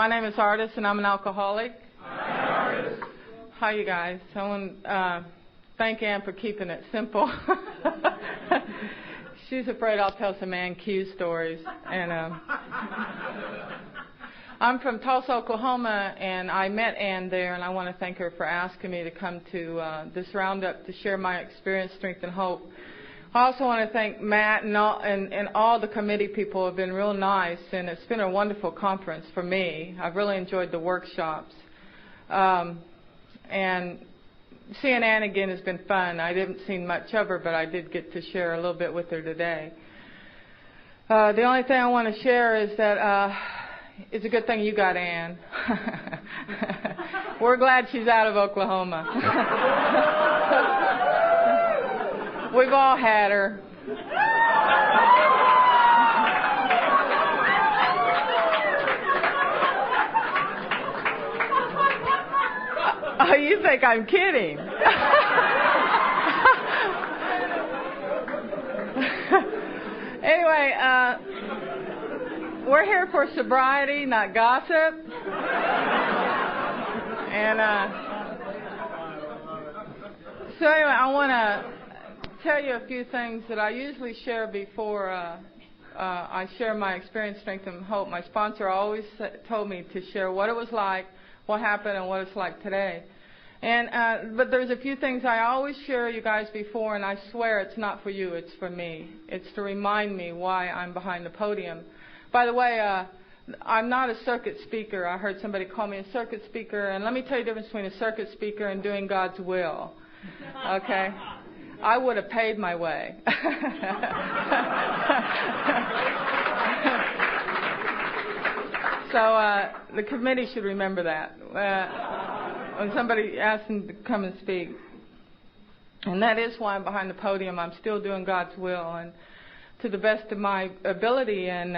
name is Artis, and I'm an alcoholic. Hi, Artis. Hi, you guys. I want to thank Ann for keeping it simple. She's afraid I'll tell some Ann Q stories. And I'm from Tulsa, Oklahoma, and I met Ann there, and I want to thank her for asking me to come to this Roundup to share my experience, strength, and hope. I also want to thank Matt and all the committee people have been real nice, and it's been a wonderful conference for me. I've really enjoyed the workshops. And seeing Ann again has been fun. I didn't see much of her, but I did get to share a little bit with her today. The only thing I want to share is that it's a good thing you got Ann. We're glad she's out of Oklahoma. We've all had her. Oh, you think I'm kidding? Anyway, we're here for sobriety, not gossip. And so anyway, I want to tell you a few things that I usually share before I share my experience, strength, and hope. My sponsor always told me to share what it was like, what happened, and what it's like today. And but there's a few things I always share you guys before, and I swear it's not for you, it's for me. It's to remind me why I'm behind the podium. By the way, I'm not a circuit speaker. I heard somebody call me a circuit speaker, and let me tell you the difference between a circuit speaker and doing God's will. Okay? I would have paid my way. So the committee should remember that when somebody asks them to come and speak. And that is why I'm behind the podium. I'm still doing God's will and to the best of my ability. And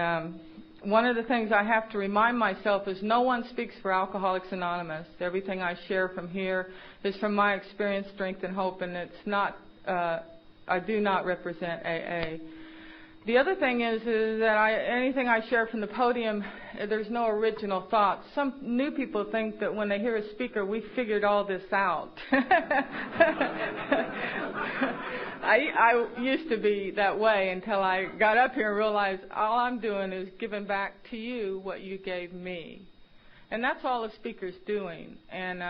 one of the things I have to remind myself is no one speaks for Alcoholics Anonymous. Everything I share from here is from my experience, strength, and hope, and it's not I do not represent AA. The other thing is that anything I share from the podium, there's no original thoughts. Some new people think that when they hear a speaker, we figured all this out. I used to be that way until I got up here and realized all I'm doing is giving back to you what you gave me. And that's all the speaker's doing. And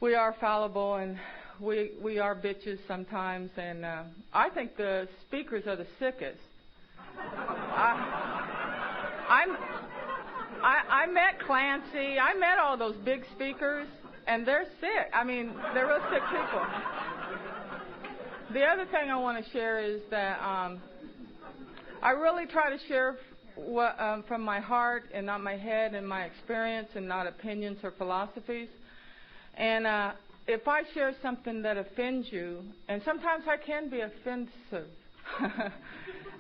we are fallible, and we are bitches sometimes, and I think the speakers are the sickest. I met Clancy. I met all those big speakers, and they're sick. I mean, they're real sick people. The other thing I want to share is that I really try to share what, from my heart and not my head and my experience and not opinions or philosophies. And if I share something that offends you, and sometimes I can be offensive,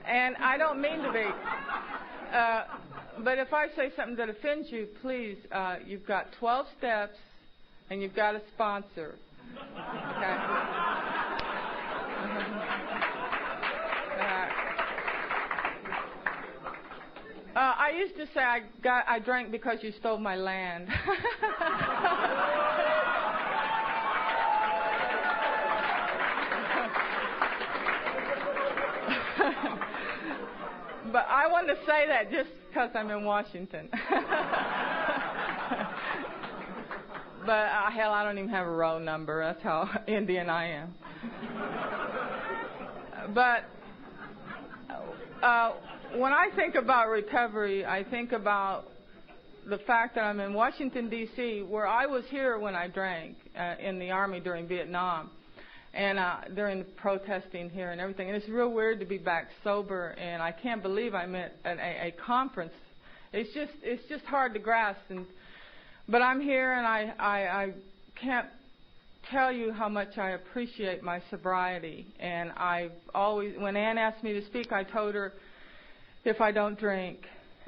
and I don't mean to be, but if I say something that offends you, please, you've got 12 steps, and you've got a sponsor. Okay? I used to say I drank because you stole my land. But I want to say that just because I'm in Washington. But hell, I don't even have a row number. That's how Indian I am. But when I think about recovery, I think about the fact that I'm in Washington, D.C., where I was here when I drank in the Army during Vietnam. And during the protesting here and everything. And it's real weird to be back sober, and I can't believe I'm at an AA conference. It's just hard to grasp. But I'm here, and I can't tell you how much I appreciate my sobriety. And I've always, when Ann asked me to speak, I told her if I don't drink.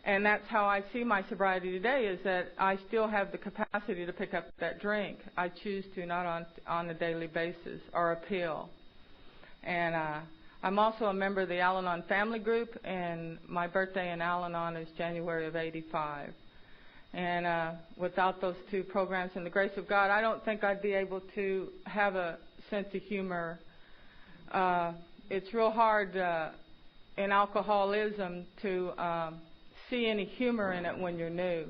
And that's how I see my sobriety today, is that I still have the capacity to pick up that drink. I choose to, not on a daily basis, or a pill. And I'm also a member of the Al-Anon family group, and my birthday in Al-Anon is January of '85. And without those two programs and the grace of God, I don't think I'd be able to have a sense of humor. It's real hard in alcoholism to see any humor in it when you're new.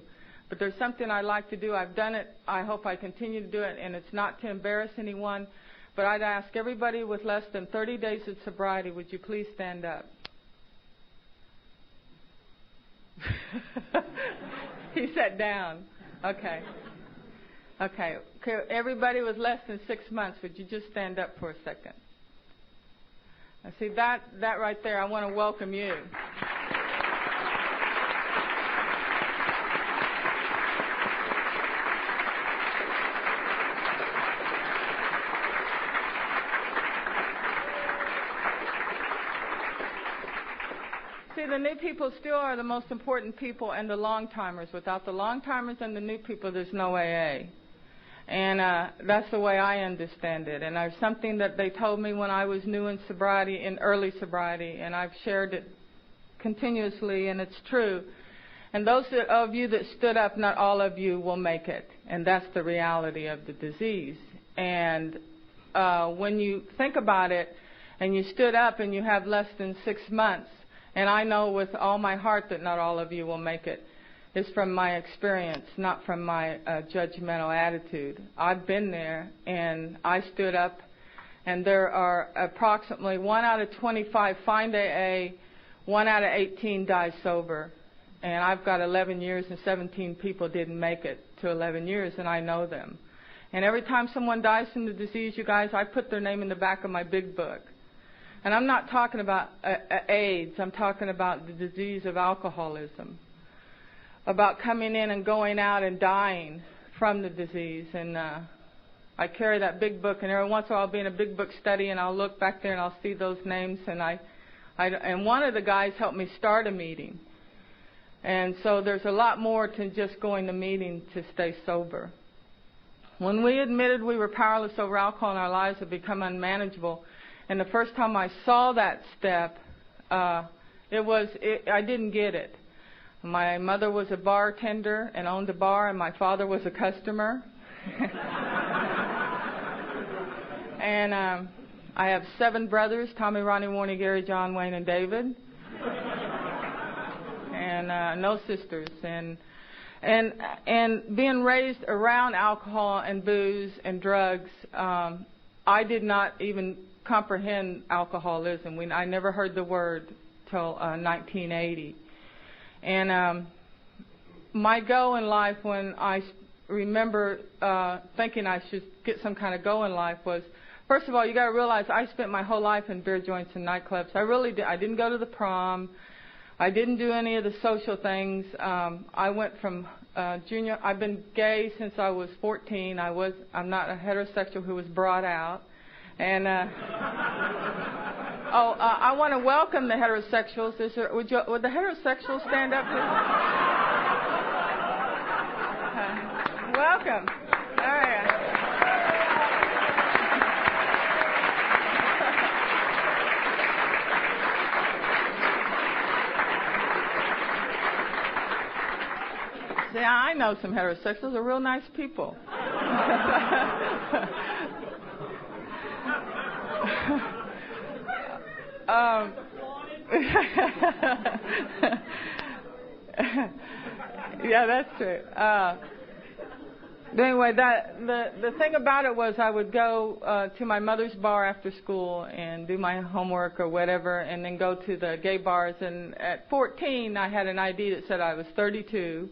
But there's something I like to do. I've done it. I hope I continue to do it. And it's not to embarrass anyone. But I'd ask everybody with less than 30 days of sobriety, would you please stand up? He sat down. Okay. Okay. Everybody with less than 6 months, would you just stand up for a second? Now, see, that right there, I want to welcome you. See, the new people still are the most important people, and the long-timers. Without the long-timers and the new people, there's no AA. And that's the way I understand it. And there's something that they told me when I was new in sobriety, in early sobriety, and I've shared it continuously, and it's true. And those of you that stood up, not all of you will make it. And that's the reality of the disease. And when you think about it, and you stood up and you have less than 6 months, and I know with all my heart that not all of you will make it. It's from my experience, not from my judgmental attitude. I've been there, and I stood up, and there are approximately 1 out of 25 find AA, 1 out of 18 die sober. And I've got 11 years, and 17 people didn't make it to 11 years, and I know them. And every time someone dies from the disease, you guys, I put their name in the back of my big book. And I'm not talking about AIDS. I'm talking about the disease of alcoholism, about coming in and going out and dying from the disease. And I carry that big book, and every once in a while I'll be in a big book study, and I'll look back there and I'll see those names. And one of the guys helped me start a meeting. And so there's a lot more to just going to meeting to stay sober. When we admitted we were powerless over alcohol and our lives had become unmanageable, and the first time I saw that step, I didn't get it. My mother was a bartender and owned a bar, and my father was a customer. And I have 7 brothers, Tommy, Ronnie, Warnie, Gary, John, Wayne, and David. And no sisters. And being raised around alcohol and booze and drugs, I did not even comprehend alcoholism. I never heard the word till 1980. And my goal in life, when I remember thinking I should get some kind of goal in life, was, first of all, you got to realize I spent my whole life in beer joints and nightclubs. I really did. I didn't go to the prom. I didn't do any of the social things. I went from junior. I've been gay since I was 14. I'm not a heterosexual who was brought out. And I want to welcome the heterosexuals. Would the heterosexuals stand up, please? Welcome. All right. See, I know some heterosexuals. They're real nice people. Yeah, that's true. Anyway, the thing about it was I would go to my mother's bar after school and do my homework or whatever, and then go to the gay bars. And at 14, I had an ID that said I was 32.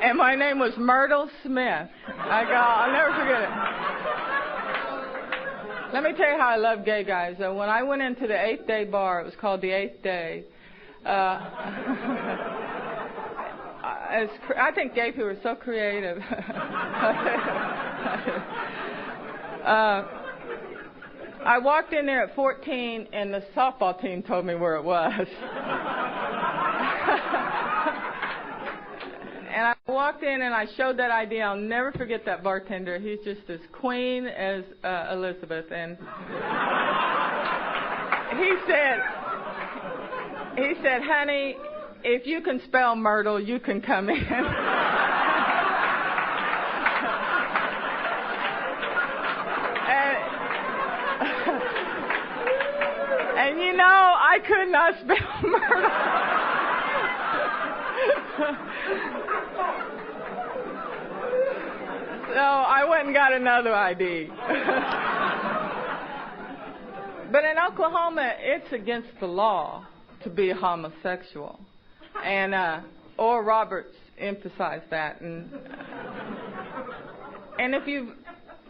And my name was Myrtle Smith. I'll never forget it. Let me tell you how I love gay guys. When I went into the 8th Day bar, it was called the 8th Day. I think gay people are so creative. I walked in there at 14, and the softball team told me where it was. And I walked in and I showed that ID. I'll never forget that bartender. He's just as queen as Elizabeth. And he said, honey, if you can spell Myrtle, you can come in. And you know, I could not spell Myrtle. So I went and got another ID. But in Oklahoma, it's against the law to be homosexual. And Oral Roberts emphasized that. And if you've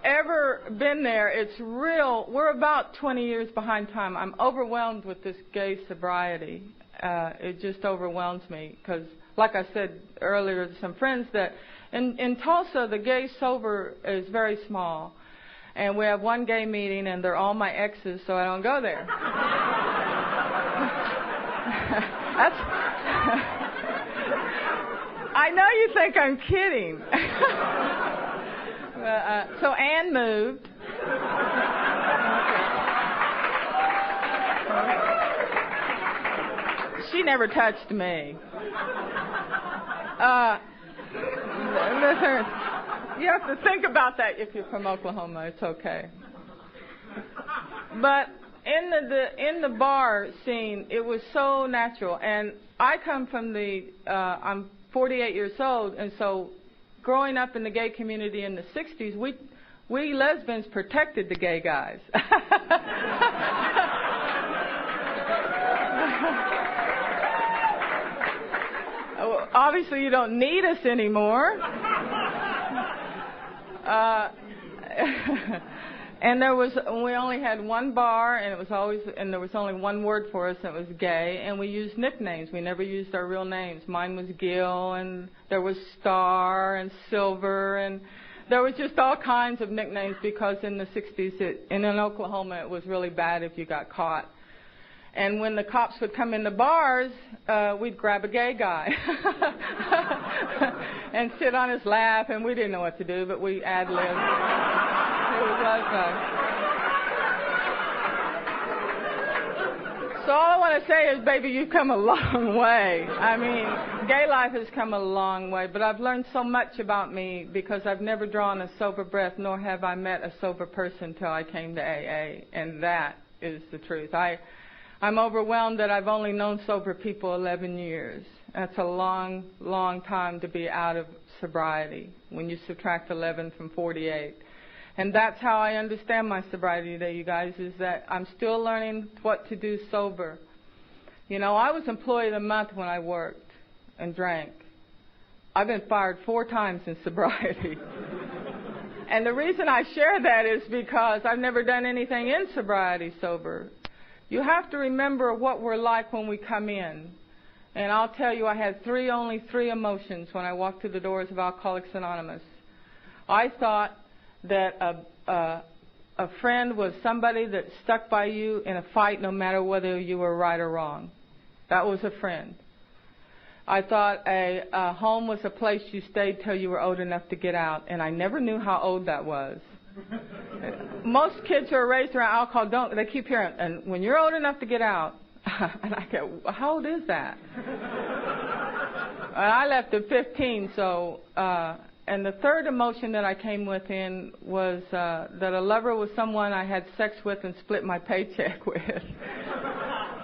ever been there, it's real. We're about 20 years behind time. I'm overwhelmed with this gay sobriety. It just overwhelms me because, like I said earlier to some friends, that in Tulsa, the gay sober is very small. And we have one gay meeting, and they're all my exes, so I don't go there. I know you think I'm kidding. So Ann moved. She never touched me. Listen, you have to think about that if you're from Oklahoma. It's okay. But in the bar scene, it was so natural. And I come from I'm 48 years old, and so growing up in the gay community in the 60s, we lesbians protected the gay guys. Obviously, you don't need us anymore. And we only had one bar, and there was only one word for us, and it was gay, and we used nicknames. We never used our real names. Mine was Gil, and there was Star and Silver, and there was just all kinds of nicknames because in the 60s, in Oklahoma, it was really bad if you got caught. And when the cops would come in the bars, we'd grab a gay guy and sit on his lap, and we didn't know what to do, but we ad-libbed. So all I want to say is, baby, you've come a long way. I mean, gay life has come a long way, but I've learned so much about me because I've never drawn a sober breath, nor have I met a sober person till I came to AA, and that is the truth. I'm overwhelmed that I've only known sober people 11 years. That's a long, long time to be out of sobriety when you subtract 11 from 48. And that's how I understand my sobriety today, you guys, is that I'm still learning what to do sober. You know, I was employee of the month when I worked and drank. I've been fired 4 times in sobriety. And the reason I share that is because I've never done anything in sobriety sober. You have to remember what we're like when we come in. And I'll tell you, I had only three emotions when I walked through the doors of Alcoholics Anonymous. I thought that a friend was somebody that stuck by you in a fight no matter whether you were right or wrong. That was a friend. I thought a home was a place you stayed till you were old enough to get out, and I never knew how old that was. Most kids who are raised around alcohol they keep hearing, and when you're old enough to get out, and I go, how old is that? And I left at 15, so, and the third emotion that I came within was that a lover was someone I had sex with and split my paycheck with.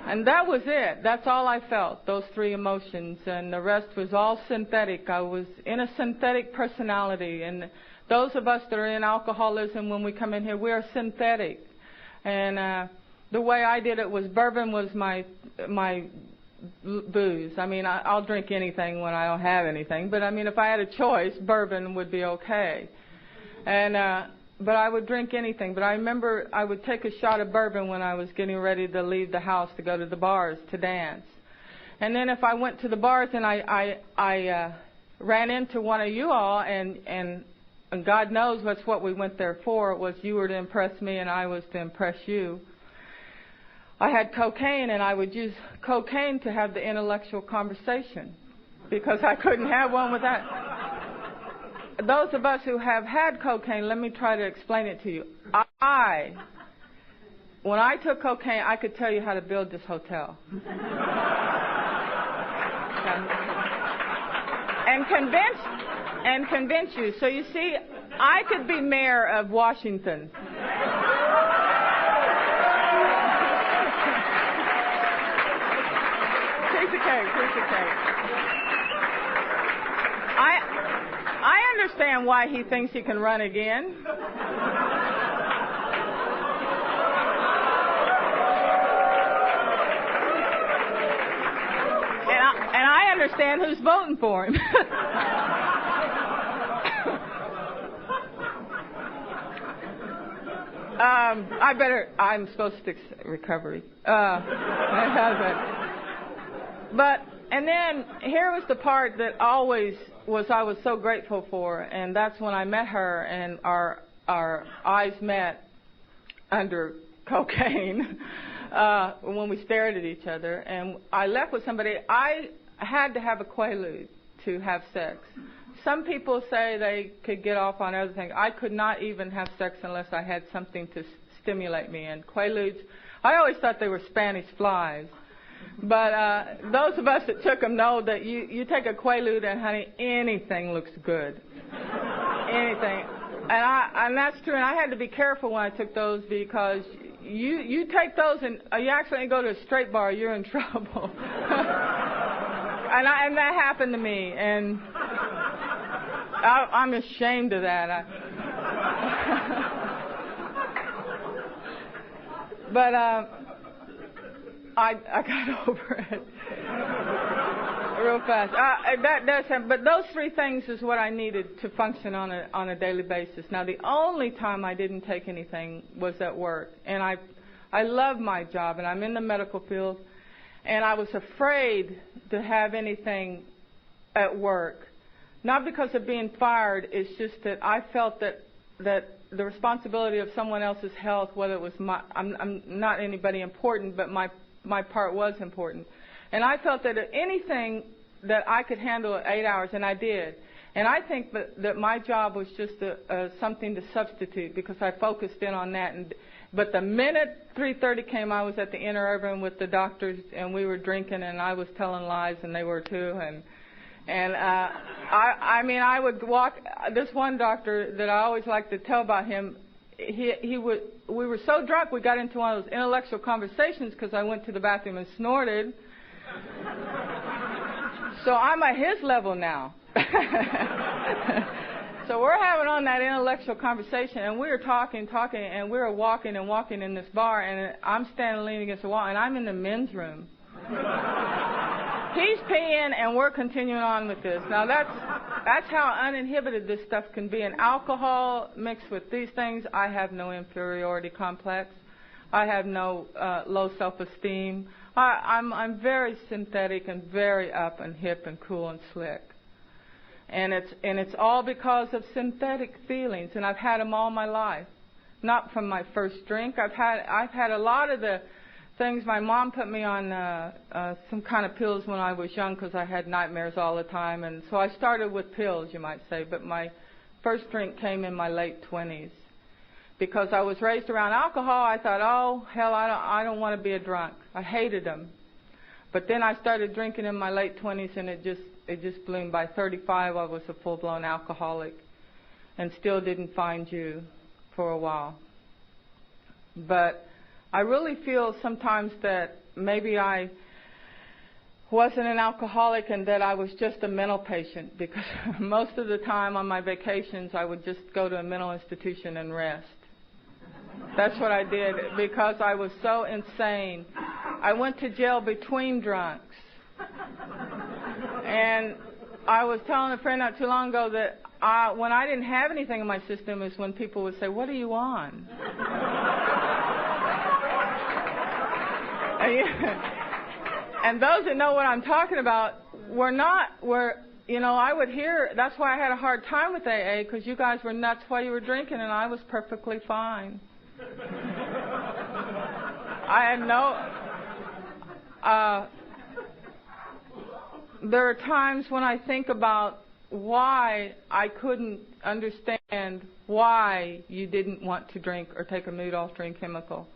And that was it. That's all I felt, those three emotions, and the rest was all synthetic. I was in a synthetic personality, and those of us that are in alcoholism, when we come in here, we are synthetic. And the way I did it was bourbon was my booze. I mean, I'll drink anything when I don't have anything. But, I mean, if I had a choice, bourbon would be okay. And but I would drink anything. But I remember I would take a shot of bourbon when I was getting ready to leave the house to go to the bars to dance. And then if I went to the bars and I ran into one of you all, and God knows that's what we went there for. It was you were to impress me and I was to impress you. I had cocaine, and I would use cocaine to have the intellectual conversation because I couldn't have one without. Those of us who have had cocaine, let me try to explain it to you. When I took cocaine, I could tell you how to build this hotel. and convince you. So you see, I could be mayor of Washington. Piece of cake. I understand why he thinks he can run again. And I understand who's voting for him. I'm supposed to recovery. And then here was the part that I was so grateful for, and that's when I met her and our eyes met under cocaine when we stared at each other. And I left with somebody. I had to have a quaalude to have sex. Some people say they could get off on other things. I could not even have sex unless I had something to stimulate me. And quaaludes, I always thought they were Spanish flies. But those of us that took them know that you take a quaalude and, honey, anything looks good. Anything. And that's true. And I had to be careful when I took those because you take those and you accidentally go to a straight bar, you're in trouble. And that happened to me. And I'm ashamed of that. But I got over it real fast. That does happen. But those three things is what I needed to function on a daily basis. Now, the only time I didn't take anything was at work. And I love my job, and I'm in the medical field. And I was afraid to have anything at work. Not because of being fired, it's just that I felt that the responsibility of someone else's health, whether it was I'm not anybody important, but my part was important. And I felt that anything that I could handle at 8 hours, and I did. And I think that my job was just something to substitute because I focused in on that. But the minute 3:30 came, I was at the Interurban with the doctors, and we were drinking, and I was telling lies, and they were too. And I would walk. This one doctor that I always like to tell about him, we were so drunk we got into one of those intellectual conversations because I went to the bathroom and snorted. So I'm at his level now. So we're having on that intellectual conversation, and we were talking, and we were walking in this bar, and I'm standing leaning against the wall, and I'm in the men's room. He's peeing, and we're continuing on with this. Now, that's how uninhibited this stuff can be. And alcohol mixed with these things, I have no inferiority complex. I have no low self-esteem. I'm very synthetic and very up and hip and cool and slick. And it's all because of synthetic feelings, and I've had them all my life. Not from my first drink. I've had a lot of the things. My mom put me on some kind of pills when I was young because I had nightmares all the time, and so I started with pills, you might say. But my first drink came in my late 20s because I was raised around alcohol. I thought, oh hell, I don't want to be a drunk. I hated them. But then I started drinking in my late 20s, and it just bloomed. By 35, I was a full-blown alcoholic, and still didn't find you for a while. But I really feel sometimes that maybe I wasn't an alcoholic and that I was just a mental patient, because most of the time on my vacations I would just go to a mental institution and rest. That's what I did because I was so insane. I went to jail between drunks. And I was telling a friend not too long ago that when I didn't have anything in my system is when people would say, "What are you on?" And those that know what I'm talking about I would hear, that's why I had a hard time with AA, because you guys were nuts while you were drinking, and I was perfectly fine. I had there are times when I think about why I couldn't understand why you didn't want to drink or take a mood-altering chemical.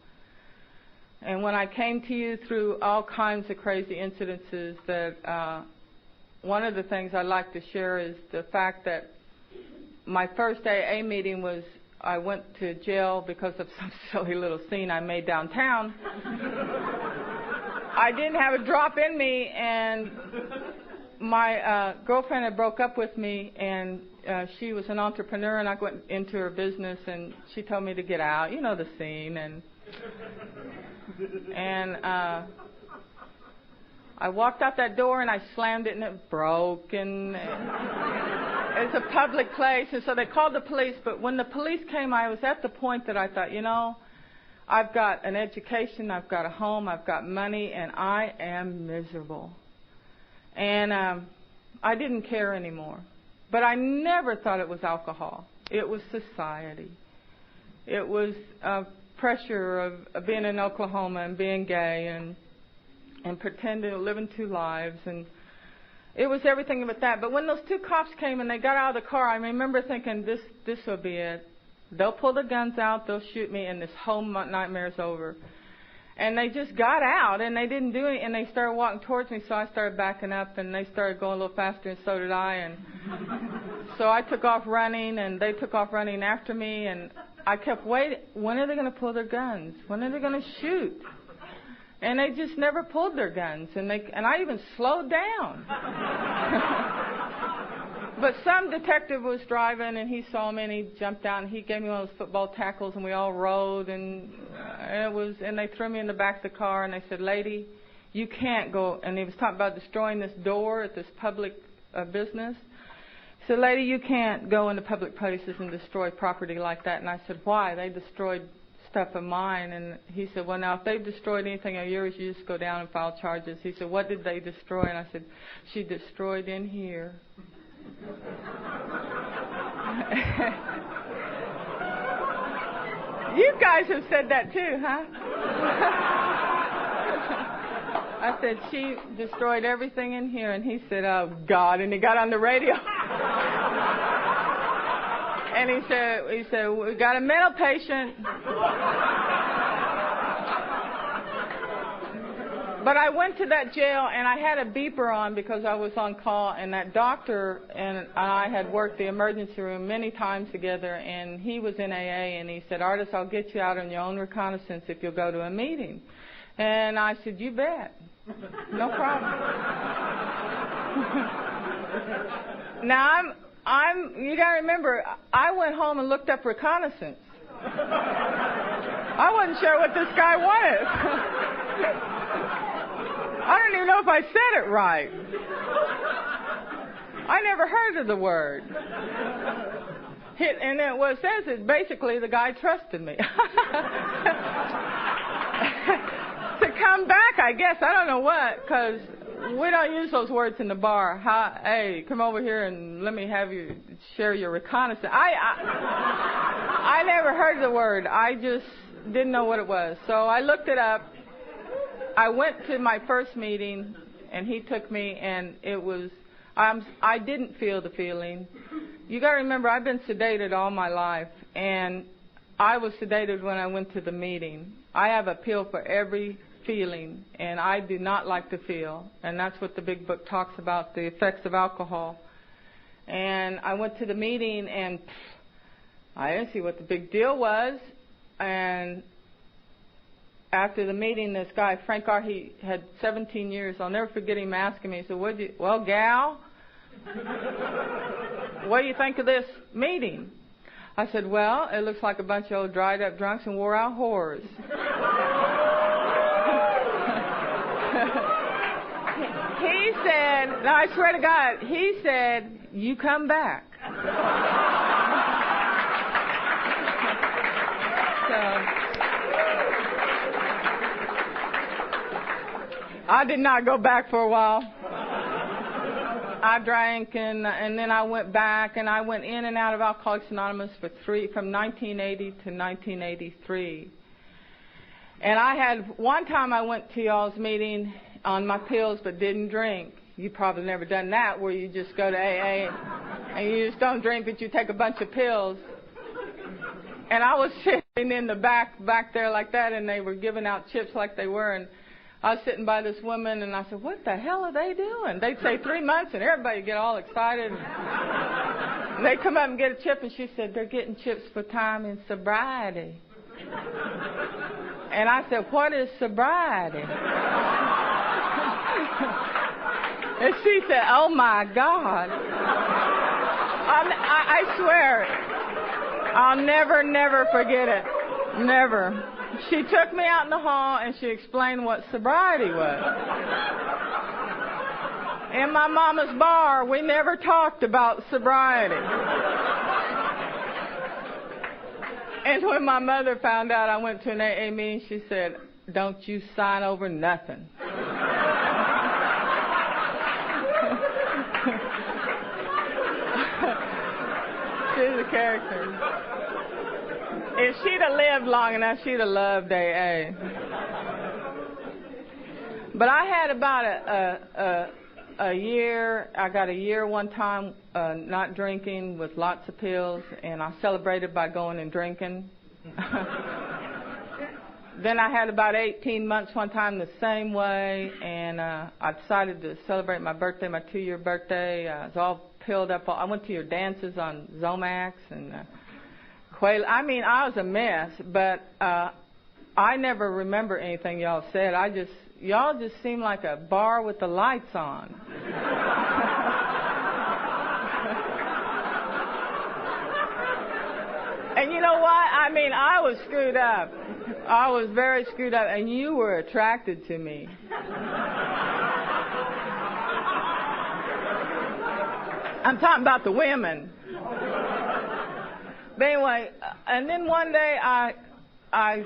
And when I came to you through all kinds of crazy incidences that one of the things I'd like to share is the fact that my first AA meeting was, I went to jail because of some silly little scene I made downtown. I didn't have a drop in me, and my girlfriend had broke up with me, and she was an entrepreneur, and I went into her business, and she told me to get out. You know the scene, and I walked out that door, and I slammed it, and it broke, and it's a public place, and so they called the police. But when the police came, I was at the point that I thought, you know, I've got an education, I've got a home, I've got money, and I am miserable. And I didn't care anymore. But I never thought it was alcohol. It was society. It was pressure of being in Oklahoma and being gay and pretending to live in two lives. And it was everything but that. But when those two cops came and they got out of the car, I remember thinking, this will be it. They'll pull the guns out, they'll shoot me, and this whole nightmare's over. And they just got out, and they didn't do it, and they started walking towards me, so I started backing up, and they started going a little faster, and so did I. And so I took off running, and they took off running after me, and I kept waiting. When are they going to pull their guns? When are they going to shoot? And they just never pulled their guns, and I even slowed down. But some detective was driving, and he saw me, and he jumped out, and he gave me one of those football tackles, and we all rode, and they threw me in the back of the car, and they said, "Lady, you can't go." And he was talking about destroying this door at this public business. He said, "Lady, you can't go into public places and destroy property like that." And I said, "Why? They destroyed stuff of mine." And he said, "Well, now, if they've destroyed anything of yours, you just go down and file charges." He said, "What did they destroy?" And I said, "She destroyed in here." You guys have said that too, huh? I said, "She destroyed everything in here." And he said, "Oh, God." And he got on the radio. And he said, "We got a mental patient." But I went to that jail, and I had a beeper on because I was on call, and that doctor and I had worked the emergency room many times together, and he was in AA, and he said, "Artis, I'll get you out on your own reconnaissance if you'll go to a meeting." And I said, "You bet. No problem." Now, you got to remember, I went home and looked up reconnaissance. I wasn't sure what this guy wanted. I don't even know if I said it right. I never heard of the word. And it says it basically the guy trusted me. To come back, I guess. I don't know what, because we don't use those words in the bar. Hey, come over here and let me have you share your reconnaissance. I never heard the word. I just didn't know what it was. So I looked it up. I went to my first meeting, and he took me, and it was, I didn't feel the feeling. You got to remember, I've been sedated all my life, and I was sedated when I went to the meeting. I have a pill for every feeling, and I do not like to feel, and that's what the big book talks about, the effects of alcohol. And I went to the meeting, and I didn't see what the big deal was, and after the meeting, this guy, Frank R., he had 17 years. I'll never forget him asking me, he said, "Well, gal, what do you think of this meeting?" I said, "Well, it looks like a bunch of old dried up drunks and wore out whores." He said, no, I swear to God, he said, "You come back." I did not go back for a while. I drank, and then I went back, and I went in and out of Alcoholics Anonymous from 1980 to 1983. And I had one time I went to y'all's meeting on my pills but didn't drink. You probably never done that, where you just go to AA and you just don't drink, but you take a bunch of pills. And I was sitting in the back there like that, and they were giving out chips like they were, and I was sitting by this woman, and I said, what the hell are they doing? They'd say 3 months, and everybody would get all excited. And they'd come up and get a chip, and she said, they're getting chips for time and sobriety. And I said, what is sobriety? And she said, oh, my God. I swear, I'll never forget it. Never. She took me out in the hall and she explained what sobriety was. In my mama's bar, we never talked about sobriety. And when my mother found out I went to an AA meeting, she said, don't you sign over nothing. She's a character. If she'd have lived long enough, she'd have loved AA. But I had about a year. I got a year one time not drinking with lots of pills, and I celebrated by going and drinking. Then I had about 18 months one time the same way, and I decided to celebrate my birthday, my 2-year birthday. I was all pilled up. I went to your dances on Zomax and I mean, I was a mess, but I never remember anything y'all said. Y'all just seemed like a bar with the lights on. And you know what? I mean, I was screwed up. I was very screwed up, and you were attracted to me. I'm talking about the women. But anyway, and then one day I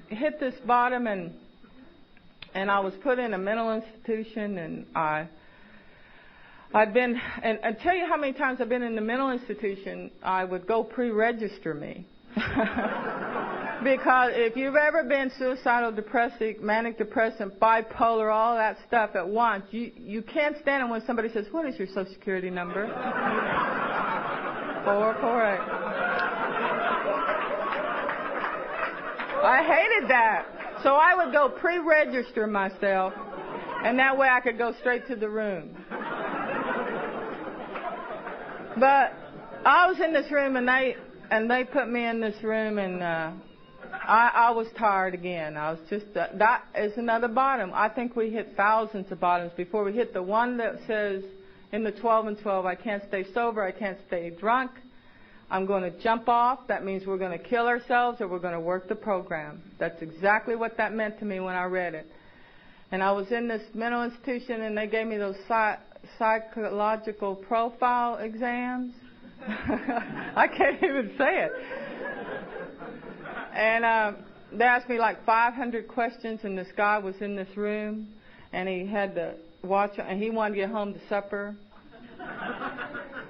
hit this bottom, and I was put in a mental institution, and I'd been, and I tell you how many times I've been in the mental institution. I would go pre-register me. Because if you've ever been suicidal, depressive, manic depressive, bipolar, all that stuff at once, you can't stand it when somebody says, what is your Social Security number? 448. I hated that. So I would go pre-register myself, and that way I could go straight to the room. But I was in this room, and they put me in this room, and I was tired again. I was just, that is another bottom. I think we hit thousands of bottoms before we hit the one that says in the 12 and 12, I can't stay sober, I can't stay drunk. I'm going to jump off. That means we're going to kill ourselves or we're going to work the program. That's exactly what that meant to me when I read it. And I was in this mental institution, and they gave me those psychological profile exams. I can't even say it. And they asked me like 500 questions, and this guy was in this room, and he had to watch, and he wanted to get home to supper.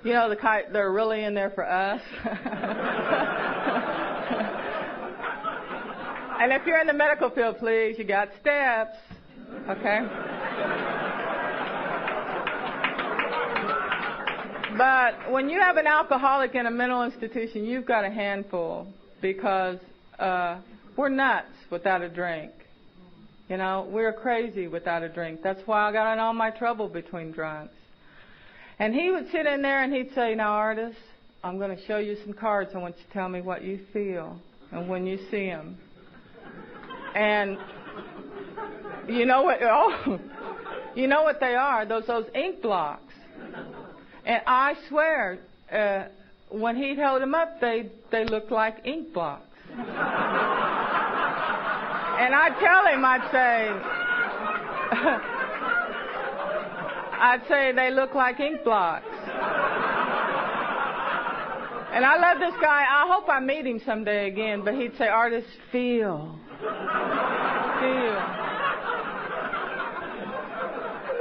You know, the kind, they're really in there for us. And if you're in the medical field, please, you got steps, okay? But when you have an alcoholic in a mental institution, you've got a handful, because we're nuts without a drink. You know, we're crazy without a drink. That's why I got in all my trouble between drunks. And he would sit in there and he'd say, now, Artis, I'm going to show you some cards. I want you to tell me what you feel and when you see them. And you know what? Oh, you know what they are? Those ink blocks. And I swear, when he'd held them up, they looked like ink blocks. And I'd tell him, I'd say they look like ink blocks. And I love this guy. I hope I meet him someday again. But he'd say, Artis, feel. Feel.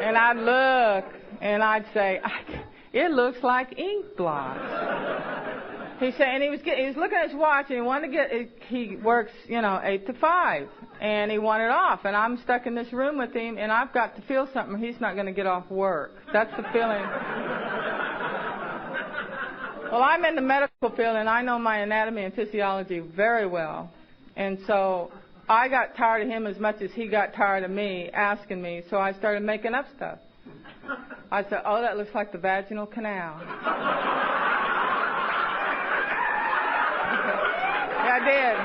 And I'd look, and I'd say, it looks like ink blocks. He said, and he was looking at his watch, and he wanted to he works, 8 to 5. And he wanted off, and I'm stuck in this room with him, and I've got to feel something. He's not going to get off work. That's the feeling. Well, I'm in the medical field, and I know my anatomy and physiology very well. And so I got tired of him as much as he got tired of me asking me, so I started making up stuff. I said, oh, that looks like the vaginal canal. Yeah, I did.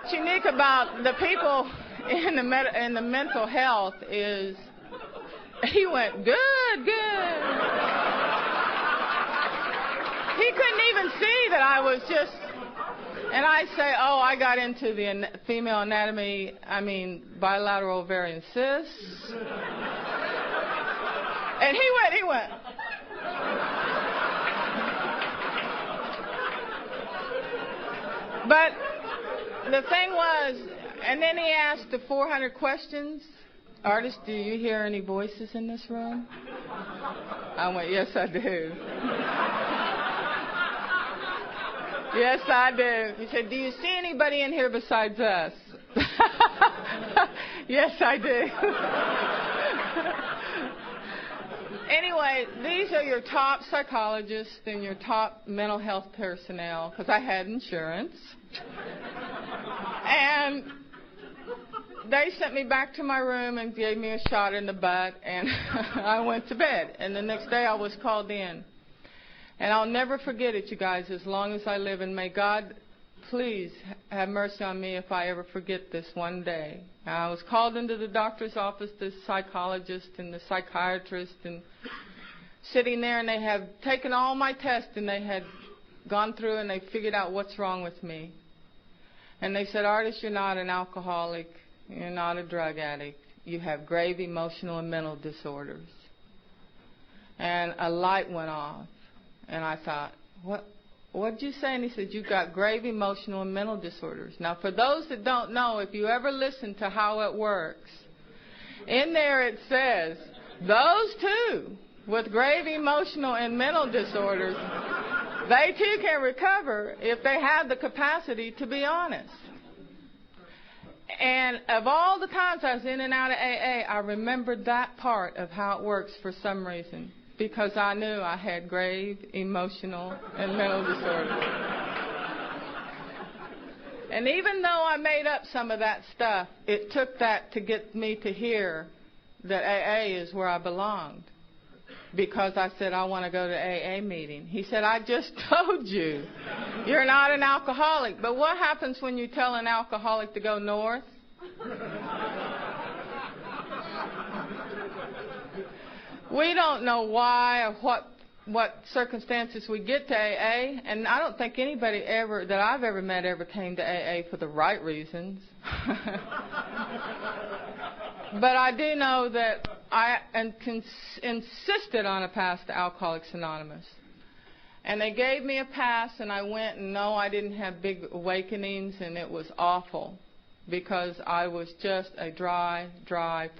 What's unique about the people in the mental health is he went, good. He couldn't even see that I was just, and I say, oh, I got into the female anatomy, bilateral ovarian cysts. And he went. But the thing was, and then he asked the 400 questions. Artis, do you hear any voices in this room? I went, yes, I do. Yes, I do. He said, do you see anybody in here besides us? Yes, I do. Anyway, these are your top psychologists and your top mental health personnel, because I had insurance. And they sent me back to my room and gave me a shot in the butt, and I went to bed. And the next day I was called in. And I'll never forget it, you guys, as long as I live. And may God please have mercy on me if I ever forget this one day. I was called into the doctor's office, the psychologist and the psychiatrist, and sitting there, and they have taken all my tests, and they had gone through and they figured out what's wrong with me. And they said, Artis, you're not an alcoholic. You're not a drug addict. You have grave emotional and mental disorders. And a light went off. And I thought, what'd you say? And he said, you've got grave emotional and mental disorders. Now, for those that don't know, if you ever listen to how it works, in there it says, those two with grave emotional and mental disorders, they too can recover if they have the capacity to be honest. And of all the times I was in and out of AA, I remembered that part of how it works for some reason, because I knew I had grave emotional and mental disorders. And even though I made up some of that stuff, it took that to get me to hear that AA is where I belonged. Because I said, I want to go to AA meeting. He said, I just told you, you're not an alcoholic. But what happens when you tell an alcoholic to go north? We don't know why or what circumstances we get to AA, and I don't think anybody that I've ever met ever came to AA for the right reasons. But I do know that I insisted on a pass to Alcoholics Anonymous. And they gave me a pass, and I went, and no, I didn't have big awakenings, and it was awful because I was just a dry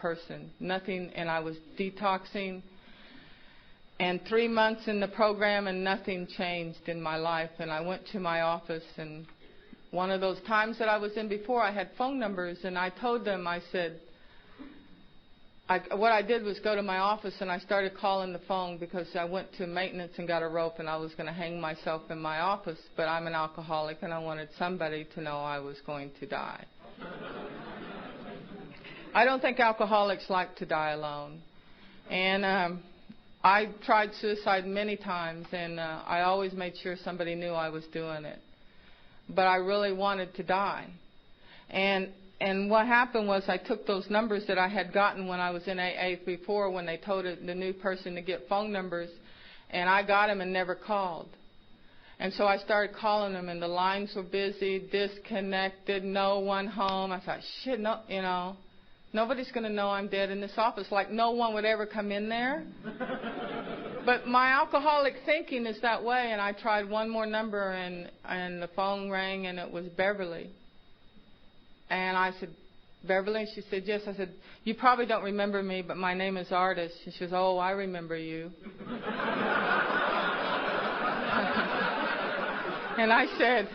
person. Nothing, and I was detoxing. And 3 months in the program, and nothing changed in my life. And I went to my office, and one of those times that I was in before, I had phone numbers, and I told them, I said, what I did was go to my office, and I started calling the phone because I went to maintenance and got a rope, and I was going to hang myself in my office, but I'm an alcoholic, and I wanted somebody to know I was going to die. I don't think alcoholics like to die alone. And I tried suicide many times, and I always made sure somebody knew I was doing it. But I really wanted to die. And what happened was I took those numbers that I had gotten when I was in AA before, when they told the new person to get phone numbers, and I got them and never called. And so I started calling them, and the lines were busy, disconnected, no one home. I thought, shit, no, nobody's going to know I'm dead in this office. Like no one would ever come in there. But my alcoholic thinking is that way, and I tried one more number, and the phone rang, and it was Beverly. And I said, Beverly? And she said, yes. I said, you probably don't remember me, but my name is Artis. And she says, oh, I remember you. And I said,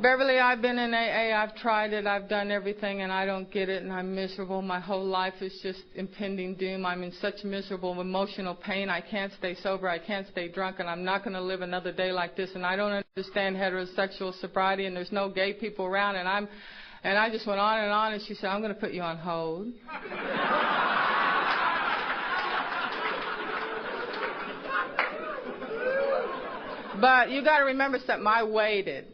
Beverly, I've been in AA, I've tried it, I've done everything, and I don't get it, and I'm miserable. My whole life is just impending doom. I'm in such miserable emotional pain. I can't stay sober, I can't stay drunk, and I'm not going to live another day like this, and I don't understand heterosexual sobriety, and there's no gay people around, and I just went on, and she said, I'm going to put you on hold. But you got to remember something, I waited.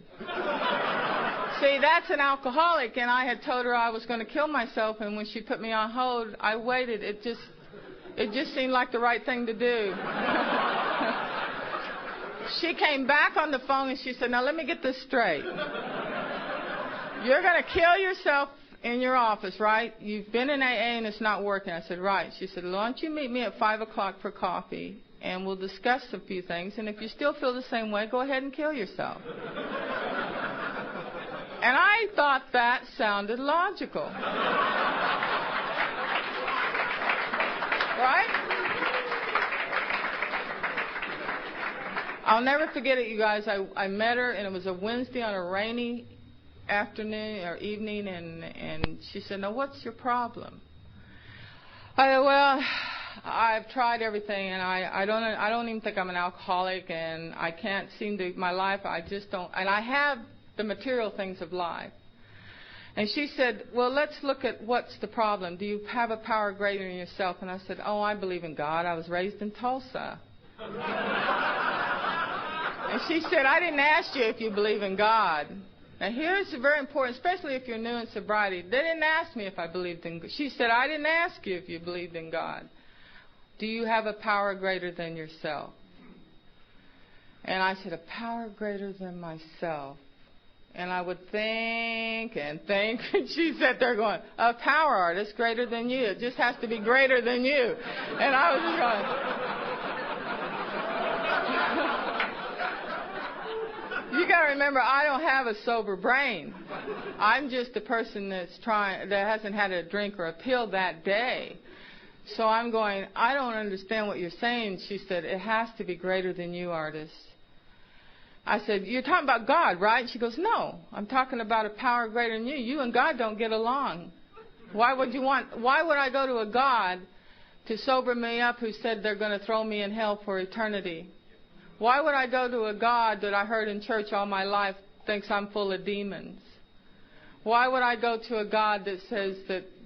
See, that's an alcoholic, and I had told her I was going to kill myself, and when she put me on hold, I waited. It just seemed like the right thing to do. She came back on the phone, and she said, now let me get this straight. You're going to kill yourself in your office, right? You've been in AA, and it's not working. I said, right. She said, why don't you meet me at 5 o'clock for coffee, and we'll discuss a few things, and if you still feel the same way, go ahead and kill yourself. And I thought that sounded logical. Right? I'll never forget it, you guys. I met her, and it was a Wednesday on a rainy afternoon or evening, and she said, now, what's your problem? I said, well, I've tried everything, and I don't even think I'm an alcoholic, and I can't seem to, my life, I just don't, and I have the material things of life. And she said, well, let's look at what's the problem. Do you have a power greater than yourself? And I said, oh, I believe in God. I was raised in Tulsa. And she said, I didn't ask you if you believe in God. Now, here's very important, especially if you're new in sobriety. They didn't ask me if I believed in God. She said, I didn't ask you if you believed in God. Do you have a power greater than yourself? And I said, a power greater than myself. And I would think and think, and she sat there going, a power artist greater than you. It just has to be greater than you. And I was just going, you got to remember, I don't have a sober brain. I'm just a person that hasn't had a drink or a pill that day. So I'm going, I don't understand what you're saying. She said, it has to be greater than you, Artis. I said, you're talking about God, right? She goes, no, I'm talking about a power greater than you. You and God don't get along. Why would I go to a God to sober me up who said they're going to throw me in hell for eternity? Why would I go to a God that I heard in church all my life thinks I'm full of demons? Why would I go to a God that says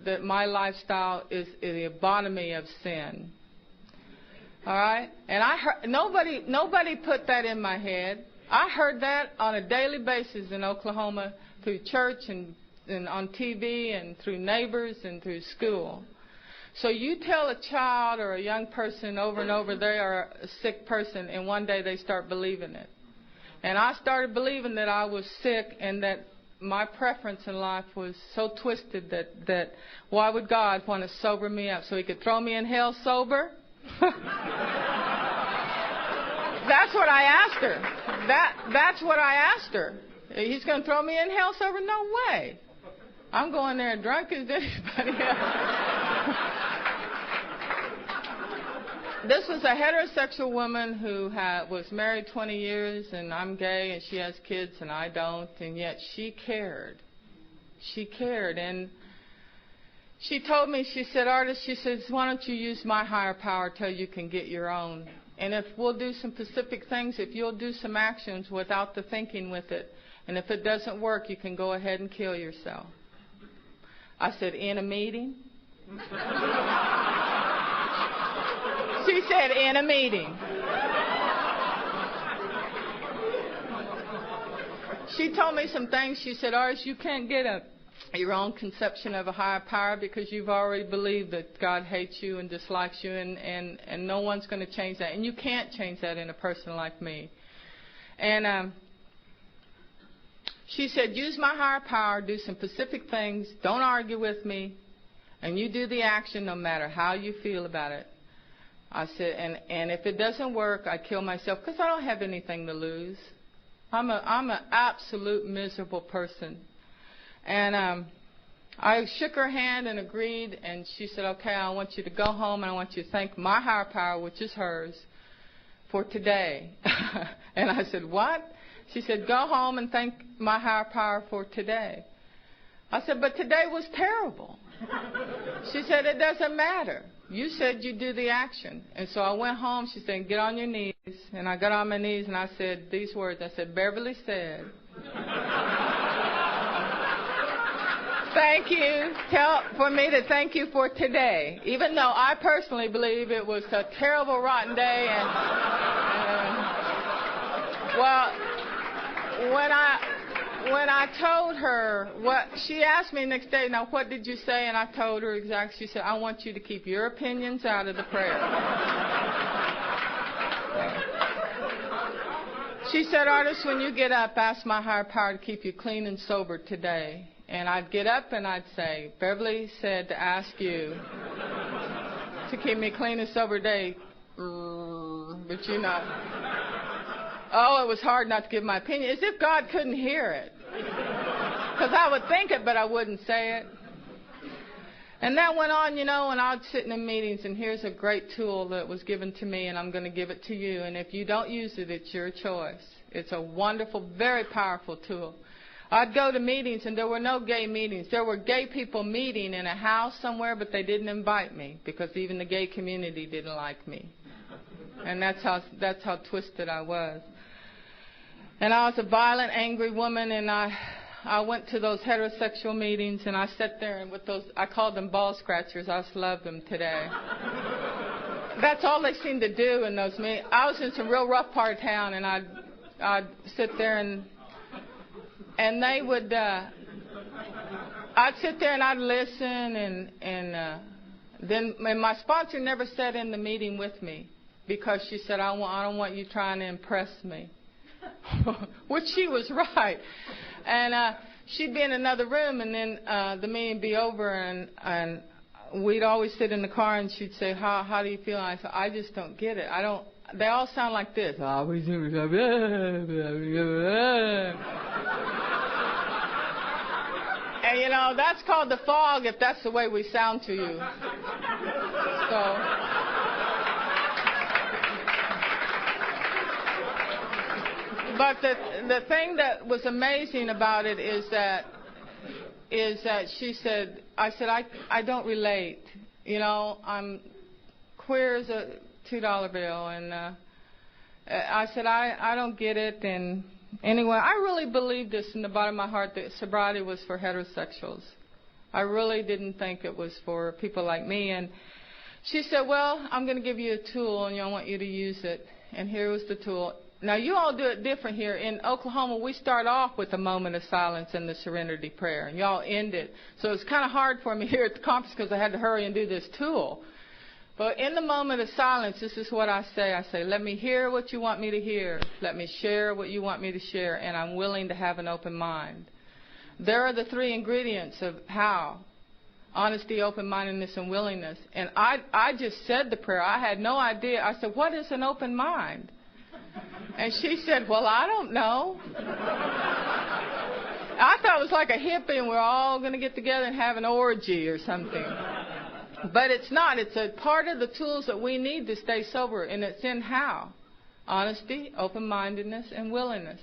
that my lifestyle is the epitome of sin? All right? And I heard, nobody put that in my head. I heard that on a daily basis in Oklahoma through church and on TV and through neighbors and through school. So you tell a child or a young person over and over they are a sick person, and one day they start believing it. And I started believing that I was sick and that my preference in life was so twisted that why would God want to sober me up so he could throw me in hell sober? That's what I asked her. That's what I asked her. He's going to throw me in hell sober? No way. I'm going there drunk as anybody else. This was a heterosexual woman who was married 20 years, and I'm gay, and she has kids, and I don't, and yet she cared. She cared, and she told me, she said, Artis, she says, why don't you use my higher power till you can get your own? And if we'll do some specific things, if you'll do some actions without the thinking with it, and if it doesn't work, you can go ahead and kill yourself. I said, in a meeting? She said, in a meeting. She told me some things. She said, Artis, you can't get your own conception of a higher power because you've already believed that God hates you and dislikes you, and no one's going to change that. And you can't change that in a person like me. And she said, use my higher power, do some specific things, don't argue with me, and you do the action no matter how you feel about it. I said, and if it doesn't work, I kill myself because I don't have anything to lose. I'm an absolute miserable person. And I shook her hand and agreed, and she said, okay, I want you to go home, and I want you to thank my higher power, which is hers, for today. And I said, what? She said, go home and thank my higher power for today. I said, but today was terrible. She said, it doesn't matter. You said you do the action. And so I went home. She said, get on your knees. And I got on my knees and I said these words. I said, Beverly said, thank you. For me to thank you for today. Even though I personally believe it was a terrible, rotten day. And well, when I told her what, she asked me next day, now what did you say? And I told her exactly. She said, I want you to keep your opinions out of the prayer. She said, Artis, when you get up, ask my higher power to keep you clean and sober today. And I'd get up and I'd say, Beverly said to ask you to keep me clean and sober today. But you know, oh, it was hard not to give my opinion. As if God couldn't hear it. Because I would think it, but I wouldn't say it. And that went on, and I'd sit in meetings, and here's a great tool that was given to me, and I'm going to give it to you. And if you don't use it, it's your choice. It's a wonderful, very powerful tool. I'd go to meetings, and there were no gay meetings. There were gay people meeting in a house somewhere, but they didn't invite me because even the gay community didn't like me. And that's how twisted I was. And I was a violent, angry woman, and I went to those heterosexual meetings, and I sat there and with those, I called them ball scratchers. I just love them today. That's all they seemed to do in those meetings. I was in some real rough part of town, and I'd sit there and they would, I'd sit there and I'd listen, and then my sponsor never sat in the meeting with me because she said, I don't want you trying to impress me. Which she was right. And she'd be in another room, and then the meeting would be over, and we'd always sit in the car, and she'd say, how do you feel? And I said, I just don't get it. They all sound like this. And, that's called the fog if that's the way we sound to you. So... But the thing that was amazing about it is that she said, I said, I don't relate. I'm queer as a $2 bill. And I said, I don't get it. And anyway, I really believed this in the bottom of my heart that sobriety was for heterosexuals. I really didn't think it was for people like me. And she said, well, I'm going to give you a tool, and I want you to use it. And here was the tool. Now, you all do it different here. In Oklahoma, we start off with a moment of silence and the serenity prayer, and y'all end it. So it's kind of hard for me here at the conference because I had to hurry and do this tool. But in the moment of silence, this is what I say. I say, let me hear what you want me to hear. Let me share what you want me to share, and I'm willing to have an open mind. There are the three ingredients of how. Honesty, open-mindedness, and willingness. And I just said the prayer. I had no idea. I said, what is an open mind? And she said, well, I don't know. I thought it was like a hippie and we're all going to get together and have an orgy or something. But it's not. It's a part of the tools that we need to stay sober, and it's in how. Honesty, open-mindedness, and willingness.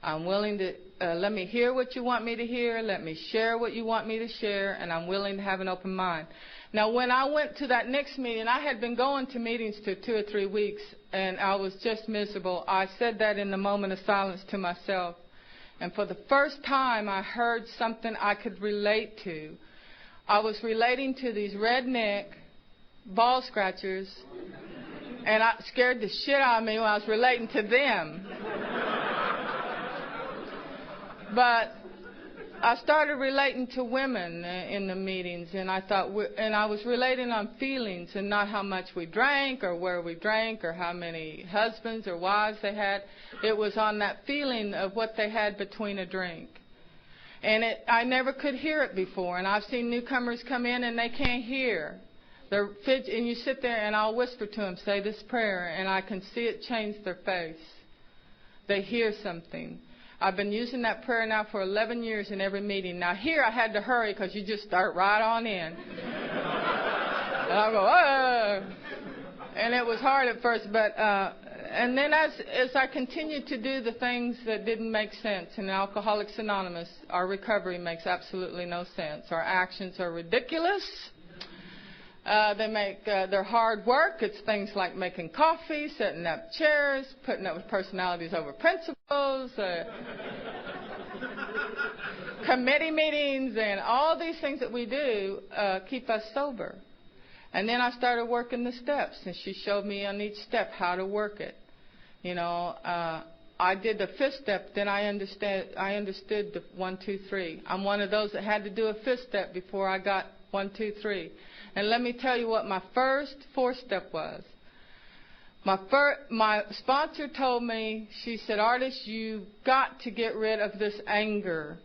I'm willing to let me hear what you want me to hear, let me share what you want me to share, and I'm willing to have an open mind. Now, when I went to that next meeting, I had been going to meetings for 2 or 3 weeks, and I was just miserable. I said that in the moment of silence to myself. And for the first time, I heard something I could relate to. I was relating to these redneck ball scratchers, and it scared the shit out of me when I was relating to them. But I started relating to women in the meetings, and I thought, and I was relating on feelings and not how much we drank or where we drank or how many husbands or wives they had. It was on that feeling of what they had between a drink. And I never could hear it before, and I've seen newcomers come in and they can't hear. And you sit there and I'll whisper to them, say this prayer, and I can see it change their face. They hear something. I've been using that prayer now for 11 years in every meeting. Now, here I had to hurry because you just start right on in. And I'll go, oh. And it was hard at first, but And then as I continued to do the things that didn't make sense in Alcoholics Anonymous, our recovery makes absolutely no sense. Our actions are ridiculous. They're hard work. It's things like making coffee, setting up chairs, putting up with personalities over principles, committee meetings, and all these things that we do keep us sober. And then I started working the steps, and she showed me on each step how to work it. I did the fifth step, then I understood the 1, 2, 3. I'm one of those that had to do a fifth step before I got 1, 2, 3. And let me tell you what my first fourth step was. My sponsor told me, she said, Artis, you've got to get rid of this anger.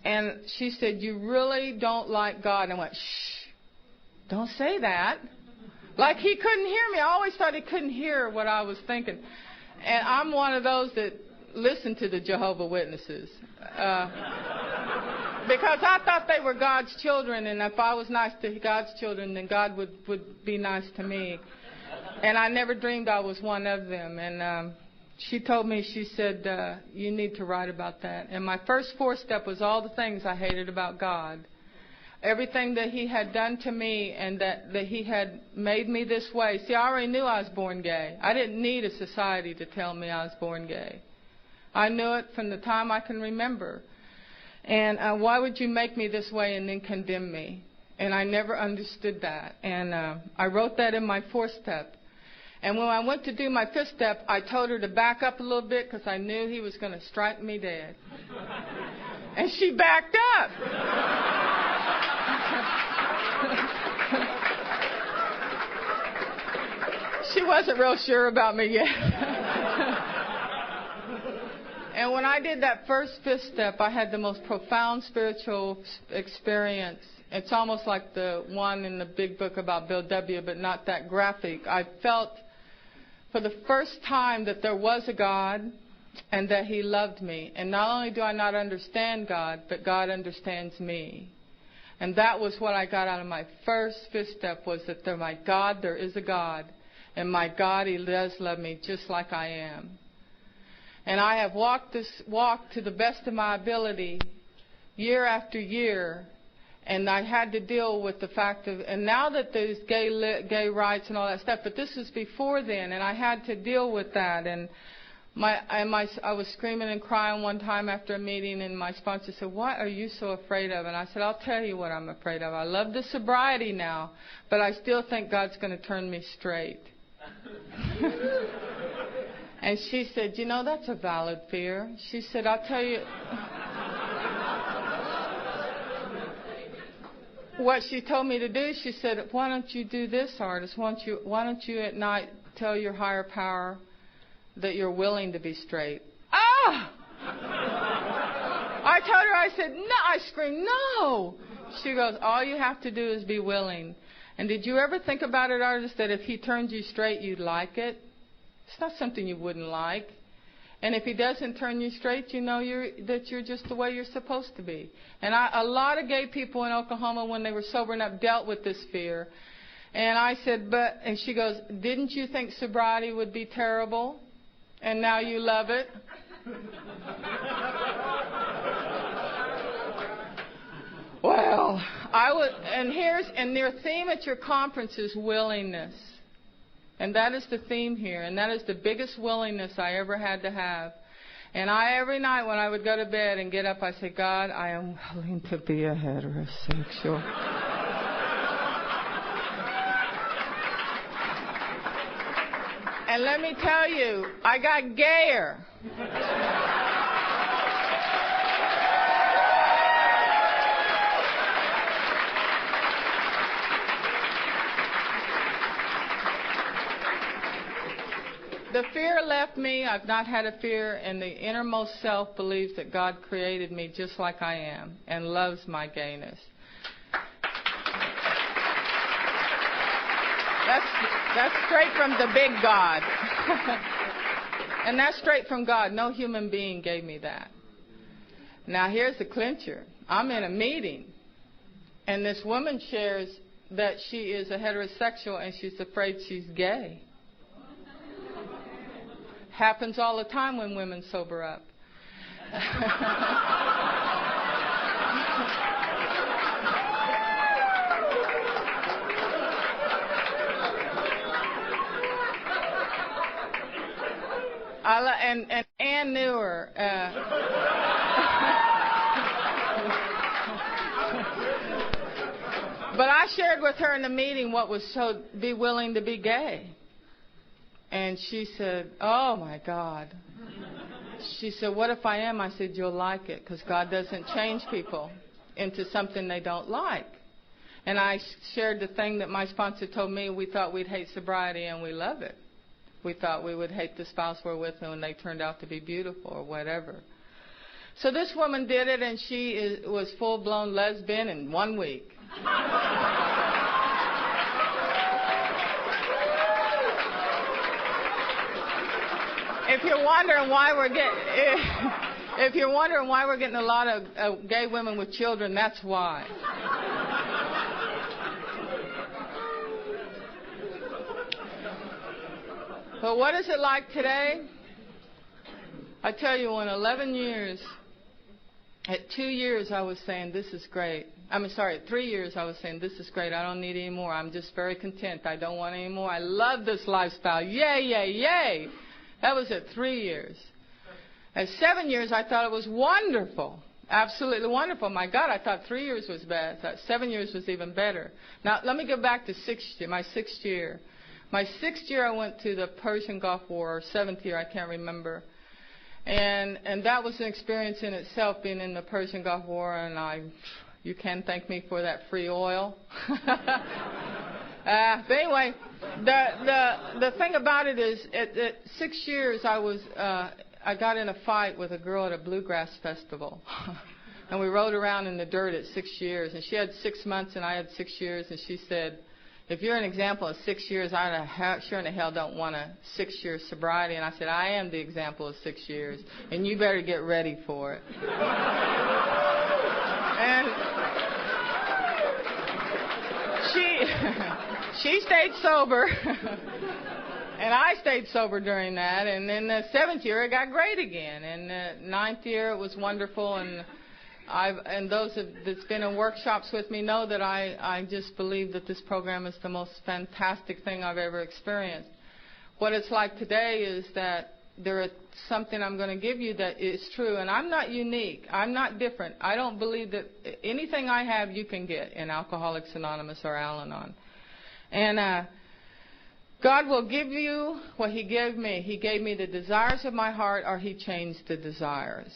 And she said, you really don't like God. And I went, shh, don't say that. Like he couldn't hear me. I always thought he couldn't hear what I was thinking. And I'm one of those that listen to the Jehovah's Witnesses. Because I thought they were God's children, and if I was nice to God's children, then God would be nice to me. And I never dreamed I was one of them. And she told me, she said, you need to write about that. And my first fourth step was all the things I hated about God. Everything that he had done to me, and that he had made me this way. See, I already knew I was born gay. I didn't need a society to tell me I was born gay. I knew it from the time I can remember. And why would you make me this way and then condemn me? And I never understood that. And I wrote that in my fourth step. And when I went to do my fifth step, I told her to back up a little bit because I knew he was going to strike me dead. And she backed up. She wasn't real sure about me yet. And when I did that fifth step, I had the most profound spiritual experience. It's almost like the one in the big book about Bill W., but not that graphic. I felt for the first time that there was a God and that he loved me. And not only do I not understand God, but God understands me. And that was what I got out of my fifth step, was that my God, there is a God. And my God, he does love me just like I am. And I have walked this walk to the best of my ability year after year. And I had to deal with the fact of, and now that there's gay rights and all that stuff, but this was before then, and I had to deal with that. And I was screaming and crying one time after a meeting, and my sponsor said, what are you so afraid of? And I said, I'll tell you what I'm afraid of. I love the sobriety now, but I still think God's going to turn me straight. And she said, you know, that's a valid fear. She said, I'll tell you. What she told me to do, she said, why don't you do this, Artis? Why don't you at night tell your higher power that you're willing to be straight? Ah! I told her, I said, no. I screamed, no. She goes, all you have to do is be willing. And did you ever think about it, Artis, that if he turned you straight, you'd like it? It's not something you wouldn't like. And if he doesn't turn you straight, you know that you're just the way you're supposed to be. And a lot of gay people in Oklahoma, when they were sobering up, dealt with this fear. And I said, and she goes, didn't you think sobriety would be terrible? And now you love it? Well, and their theme at your conference is willingness. And that is the theme here, and that is the biggest willingness I ever had to have. And every night when I would go to bed and get up, I say, God, I am willing to be a heterosexual. And let me tell you, I got gayer. The fear left me. I've not had a fear, and the innermost self believes that God created me just like I am and loves my gayness. That's straight from the big God. And that's straight from God. No human being gave me that. Now, here's the clincher. I'm in a meeting, and this woman shares that she is a heterosexual, and she's afraid she's gay. Happens all the time when women sober up. And Ann knew her. But I shared with her in the meeting what was so be willing to be gay. And she said, oh, my God. She said, what if I am? I said, you'll like it, because God doesn't change people into something they don't like. And I shared the thing that my sponsor told me. We thought we'd hate sobriety, and we love it. We thought we would hate the spouse we're with when they turned out to be beautiful or whatever. So this woman did it, and she was full-blown lesbian in 1 week. If you're wondering why we're getting a lot of gay women with children, that's why. But what is it like today? I tell you, in 11 years, at 2 years, I was saying, this is great. At 3 years, I was saying, this is great. I don't need any more. I'm just very content. I don't want any more. I love this lifestyle. Yay, yay, yay. That was at 3 years. At 7 years, I thought it was wonderful. Absolutely wonderful. My God, I thought 3 years was bad. I thought 7 years was even better. Now, let me go back to my sixth year. My sixth year, I went to the Persian Gulf War, or seventh year, I can't remember. And that was an experience in itself, being in the Persian Gulf War, and you can thank me for that free oil. But anyway, the thing about it is, at 6 years, I got in a fight with a girl at a bluegrass festival. And we rode around in the dirt at 6 years. And she had 6 months and I had 6 years. And she said, if you're an example of 6 years, I sure in the hell don't want a 6-year sobriety. And I said, I am the example of 6 years. And you better get ready for it. And she stayed sober. And I stayed sober during that. And in the 7th year, it got great again. And the 9th year, it was wonderful. And those that's been in workshops with me know that I just believe that this program is the most fantastic thing I've ever experienced. What it's like today is that there is something I'm going to give you that is true. And I'm not unique. I'm not different. I don't believe that anything I have you can get in Alcoholics Anonymous or Al-Anon. And God will give you what He gave me. He gave me the desires of my heart, or He changed the desires.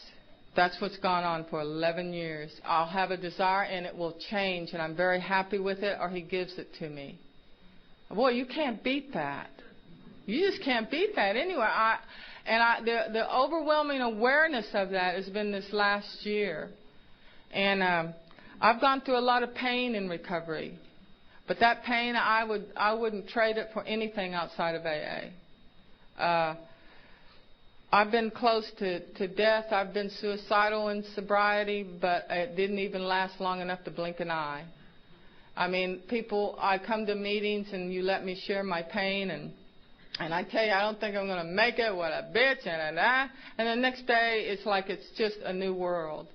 That's what's gone on for 11 years. I'll have a desire and it will change, and I'm very happy with it, or He gives it to me. Boy, you can't beat that. You just can't beat that anyway. The overwhelming awareness of that has been this last year. And I've gone through a lot of pain in recovery. But that pain, I wouldn't trade it for anything outside of AA. I've been close to death. I've been suicidal in sobriety, but it didn't even last long enough to blink an eye. I mean, I come to meetings and you let me share my pain, and I tell you, I don't think I'm going to make it, what a bitch, and the next day, it's like it's just a new world.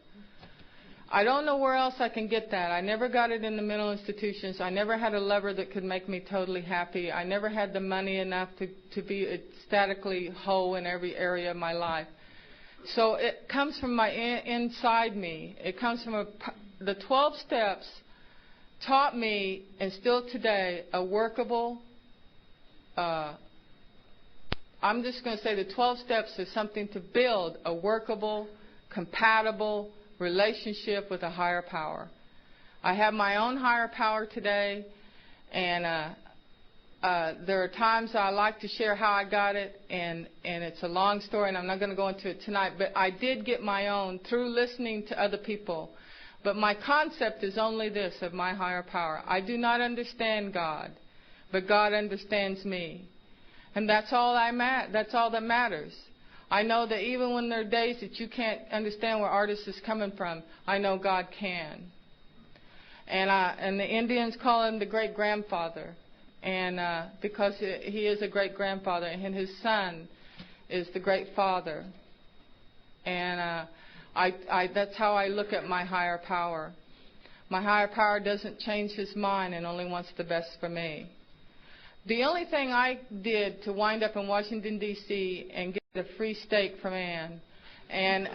I don't know where else I can get that. I never got it in the mental institutions. I never had a lover that could make me totally happy. I never had the money enough to be ecstatically whole in every area of my life. So it comes from inside me. It comes from the 12 steps taught me, and still today, a workable, I'm just going to say the 12 steps is something to build a workable, compatible relationship with a higher power. I have my own higher power today, and there are times I like to share how I got it, and it's a long story, and I'm not going to go into it tonight, but I did get my own through listening to other people. But my concept is only this of my higher power. I do not understand God, but God understands me. And that's all that's all that matters. I know that even when there are days that you can't understand where Artis is coming from, I know God can. And the Indians call him the great-grandfather, and because he is a great-grandfather, and his son is the Great Father. And that's how I look at my higher power. My higher power doesn't change his mind and only wants the best for me. The only thing I did to wind up in Washington, D.C. and get a free steak from Ann and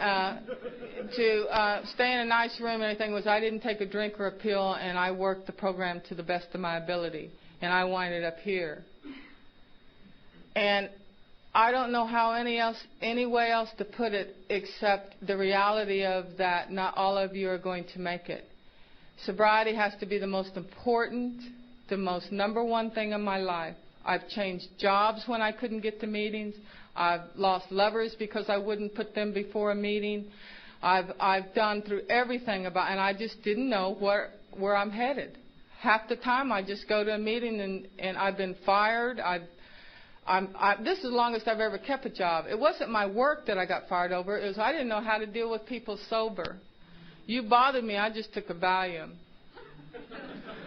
to stay in a nice room and everything was I didn't take a drink or a pill, and I worked the program to the best of my ability. And I winded up here. And I don't know how any way else to put it except the reality of that not all of you are going to make it. Sobriety has to be the most important, the most number one thing in my life. I've changed jobs when I couldn't get to meetings. I've lost lovers because I wouldn't put them before a meeting. I've done through everything and I just didn't know where I'm headed. Half the time I just go to a meeting and I've been fired. This is the longest I've ever kept a job. It wasn't my work that I got fired over. It was I didn't know how to deal with people sober. You bothered me, I just took a Valium.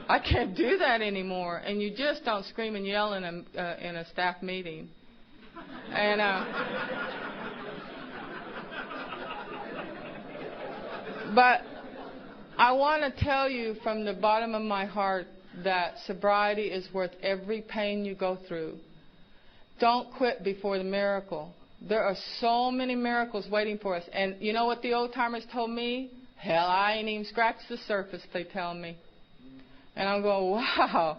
I can't do that anymore. And you just don't scream and yell in a staff meeting. And but I want to tell you from the bottom of my heart that sobriety is worth every pain you go through. Don't quit before the miracle. There are so many miracles waiting for us. And you know what the old-timers told me? Hell, I ain't even scratched the surface, they tell me. And I'm going, wow,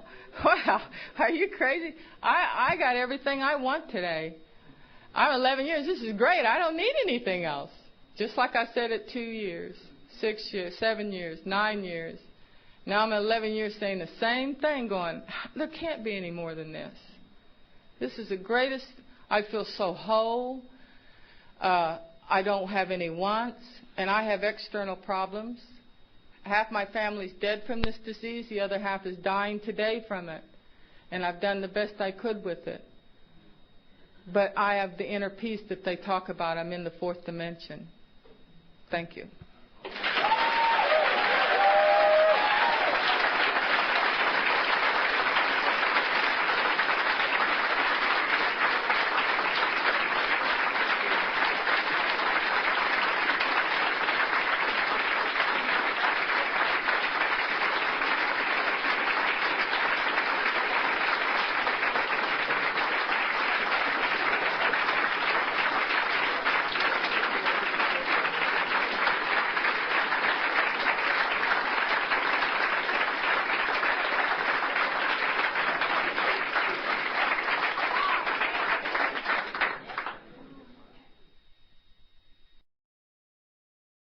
are you crazy? I got everything I want today. I'm 11 years. This is great. I don't need anything else. Just like I said at 2 years, 6 years, 7 years, 9 years. Now I'm at 11 years saying the same thing, going, there can't be any more than this. This is the greatest. I feel so whole. I don't have any wants, and I have external problems. Half my family's dead from this disease. The other half is dying today from it. And I've done the best I could with it. But I have the inner peace that they talk about. I'm in the fourth dimension. Thank you.